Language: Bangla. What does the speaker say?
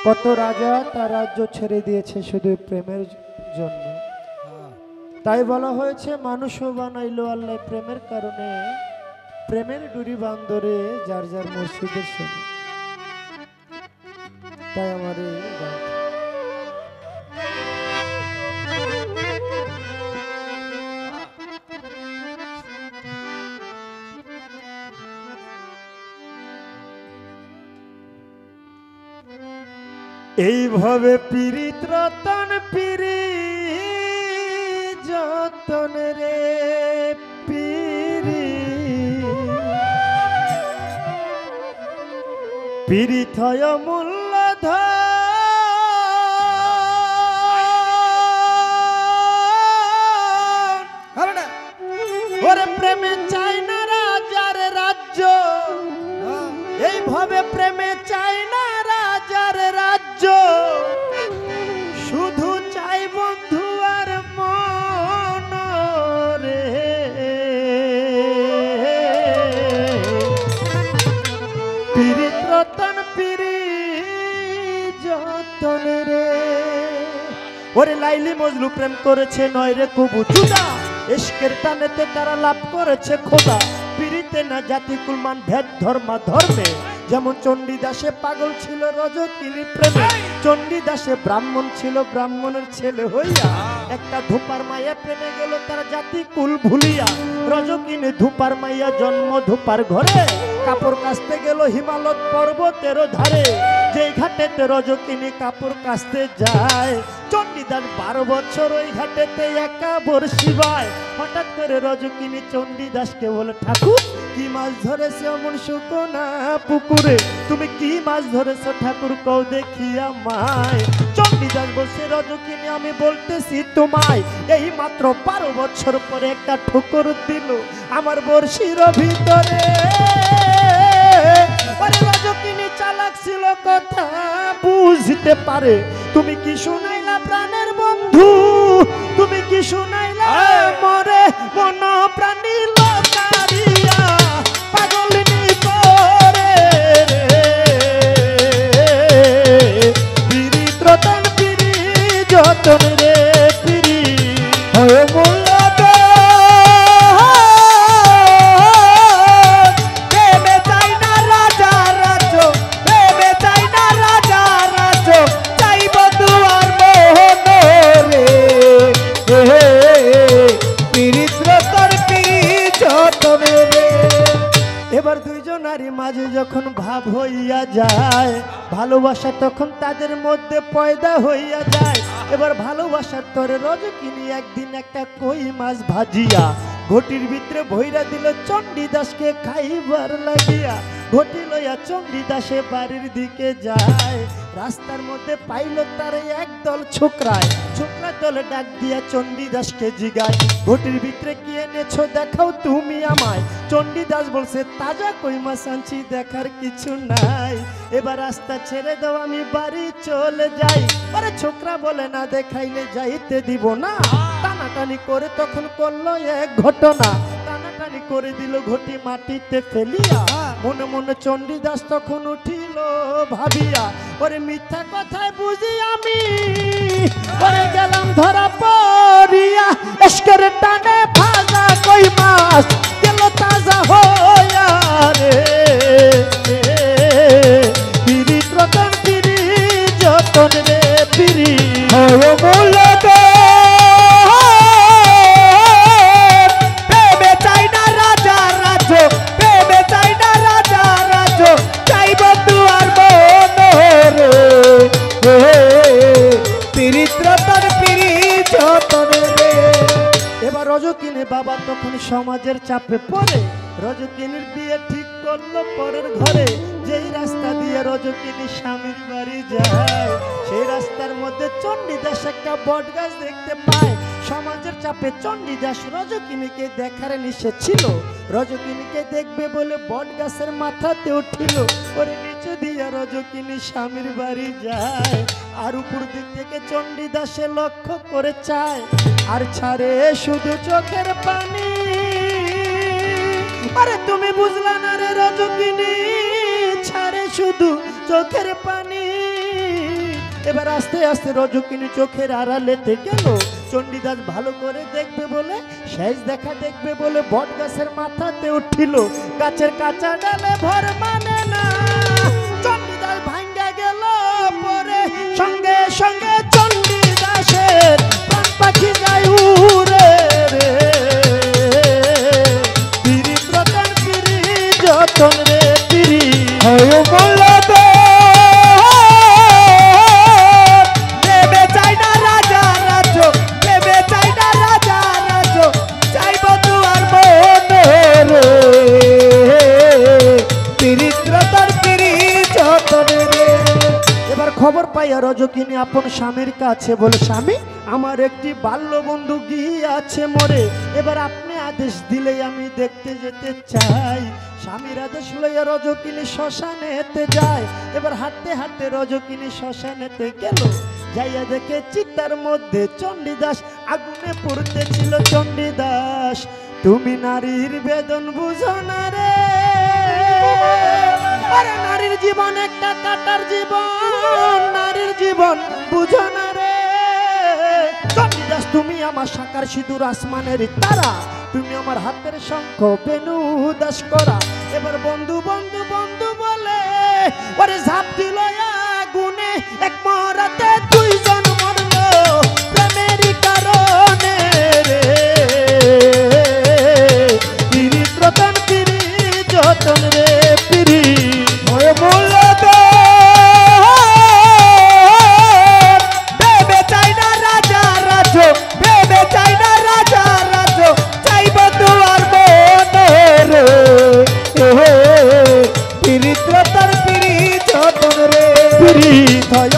কত রাজা তার রাজ্য ছেড়ে দিয়েছে শুধু প্রেমের জন্য। তাই বলা হয়েছে মানুষও বানাইলো আল্লাহ প্রেমের কারণে, প্রেমের ডুরি বান্দরে যার যার মসজিদের সঙ্গে। তাই আমার এই গান। এইভাবে পীড়িত রতন পিরি যতন রে পিরি পীড়িত হয় মূল্যধন। ওরে প্রেমে চাই না রাজার রাজ্য, এইভাবে প্রেমে চাই না রাজার রাজ্য, শুধু চাই বন্ধু আর মন রে। পীড়িত রতন পিরি যতন রে। ওরে লাইলি মজনু প্রেম করেছে নয় রে কবু জুদা, ইশকের টানেতে তারা লাভ করেছে খোদা। পীড়িতে না জাতি কুলমান ভেদ ধর্মা ধর্মে, যেমন চণ্ডীদাসে পাগল ছিল রজকিনী প্রেমে। চণ্ডীদাসে ব্রাহ্মণ ছিল ব্রাহ্মণের ছেলে হইয়া, একটা ধূপার মাইয়া প্রেমে গেল তার জাতি কুল ভুলিয়া। রজকিনী ধূপার মাইয়া জন্ম ধূপার ঘরে, কাপড় কাচতে গেল হিমালয় পর্বতের ধারে। যেই ঘাটেতে রজকিনী কাপড় কাচতে যায়, চণ্ডীদাস 12 বছর ওই ঘাটেতে একা বর্ষি বায়। হঠাৎ করে রজকিনী চণ্ডীদাসকে বলে, ঠাকুর কি মাছ ধরেছে অমন শুকনা পুকুরে, তুমি কি মাছ ধরেছো ঠাকুর কও দেখি আমায়। চণ্ডীদাস বলছে, রজকিনী আমি বলতেছি তোমায়, এই মাত্র 12 বছর পরে একটা ঠুকুর দিল আমার বর্ষির ভিতরে। আরে রজকিনী চালাক ছিল কথা বুঝতে পারে, তুমি কি শুনাইলা প্রাণের বন্ধু, তুমি কি শুনাইলা মরে মন প্রাণী লোকারিয়া পাগলিনী করে পীড়িত রতন পিরি যতন রে পিরি হয় মূল্য। এবার দুইজন নারী মাঝে যখন ভাব হইয়া যায়, ভালোবাসা তখন তাদের মধ্যে পয়দা হইয়া যায়। এবার ভালোবাসার তরে রজকিনী একদিন একটা কই মাছ ভাজিয়া ঘটির ভিতরে ভইরা দিল চণ্ডীদাসকে খাইবার লাগিয়া। ঘটি লইয়া চণ্ডীদাসে বাড়ির দিকে যায়, রাস্তার মধ্যে পাইল তার একদল ছোকরায়। ছোকরা দলে ডাক দিয়া চণ্ডীদাসকে জিগায়, ঘটির ভিতরে কি এনেছো দেখাও তুমি আমায়। চণ্ডীদাস বলছে, তাজা কই মাছ আনছি দেখার কিছু নাই, এবার রাস্তা ছেড়ে দাও আমি বাড়ি চলে যাই। আরে ছোকরা বলে, না দেখাইলে যাইতে দিব না। টানাটানি করে তখন করলো এক ঘটনা, টানাটানি করে দিল ঘটি মাটিতে ফেলিয়া। মনে মনে চণ্ডীদাস তখন উঠিল ভাবিয়া, ওরে মিথ্যা কথায় বুঝি আমি ওরে গেলাম ধরা পড়িয়া। ইশকের টানে ভাজা কই মাছ গেল তাজা হইয়া রে। পীড়িত রতন পিরি যতন রে পিরি হয় মূল্য। প্রেমে চাই না রাজা রাজ্য, প্রেমে চাই না রাজা রাজ্য, চাই বন্ধু আর মন রে। পীড়িত রতন পিরি যতন রে। এবার রজকিনী বাবা তখন সমাজের চাপে পড়ে, রজকিনীর বিয়ে ঠিক করলো পরের ঘরে। যেই রাস্তা দিয়ে রজকিনী স্বামীর বাড়ি যায়, সেই রাস্তার মধ্যে চণ্ডীদাস একটা বট গাছ দেখতে পায়। সমাজের চাপে চণ্ডীদাস রজকিনীকে দেখার নিষেধ ছিল, রজকিনীকে দেখবে বলে বট গাছের মাথাতে উঠিল। ওরে নিচে দিয়া রজকিনী স্বামীর বাড়ি যায়, আর উপর দিক থেকে চণ্ডীদাসে লক্ষ্য করে চায়, আর ছাড়ে শুধু চোখের পানি। আরে তুমি বুঝলা না রে রজকিনী, ছাড়ে শুধু চোখের পানি। এবার আস্তে আস্তে রজকিনী চোখের আড়ালেতে গেল। চণ্ডীদাস ভালো করে দেখবে বলে, শেষ দেখা দেখবে বলে বট গাছের মাথাতে উঠিল। গাছের কাঁচা ডালে ভর মানে না, চণ্ডীদাস ভাঙ্গা গেল পরে। সঙ্গে সঙ্গে চণ্ডীদাসের প্রাণ পাখি যায় উড়ে রে। পিরিত রতন পিরিত যতন রে পিরিত হয় বলল তো। দেবে চাই না রাজা রাজ, দেবে চাই না রাজা রাজ, চাইব দুয়ার মনে রে। পিরিত রতন পিরিত যতন রে। এবার খবর পাইয়া রজকিনী আপন স্বামীর কাছে বলে, স্বামী আমার একটি বাল্য বন্ধু গিয়াছে মরে, এবার আপনি আদেশ দিলেই আমি দেখতে যেতে চাই। স্বামীর আদেশ লইয়া রজকিনী শ্মশানেতে যায়। এবার হাঁটতে হাঁটতে রজকিনী শ্মশানেতে গেল। যাইয়া দেখে চিতার মধ্যে চণ্ডীদাস আগুনে পুড়তেছিল। চণ্ডীদাস তুমি নারীর বেদন বুঝো না রে, আরে নারীর জীবন একটা কাটার জীবন, নারীর জীবন বুঝো না রে। চণ্ডীদাস তুমি আমার সাকার সিঁদুর আসমানের তারা, তুমি আমার হাতের শঙ্খ বেনু দাস করা। এবার বন্ধু বন্ধু বন্ধু বলে ওরে ঝাঁপ দিল আগুনে। এক মরাতে দুইজন মরল প্রেমেরই কারণে রে। পিরিত রতন পিরিত যতন রে পিরিত হয় বলল তো। ভেবে চাই না রাজা রাজ, ভেবে চাই না রাজা রাজ, চাইব দুয়ার মনে রে। পিরিত রতন পিরিত যতন রে পিরিত হয়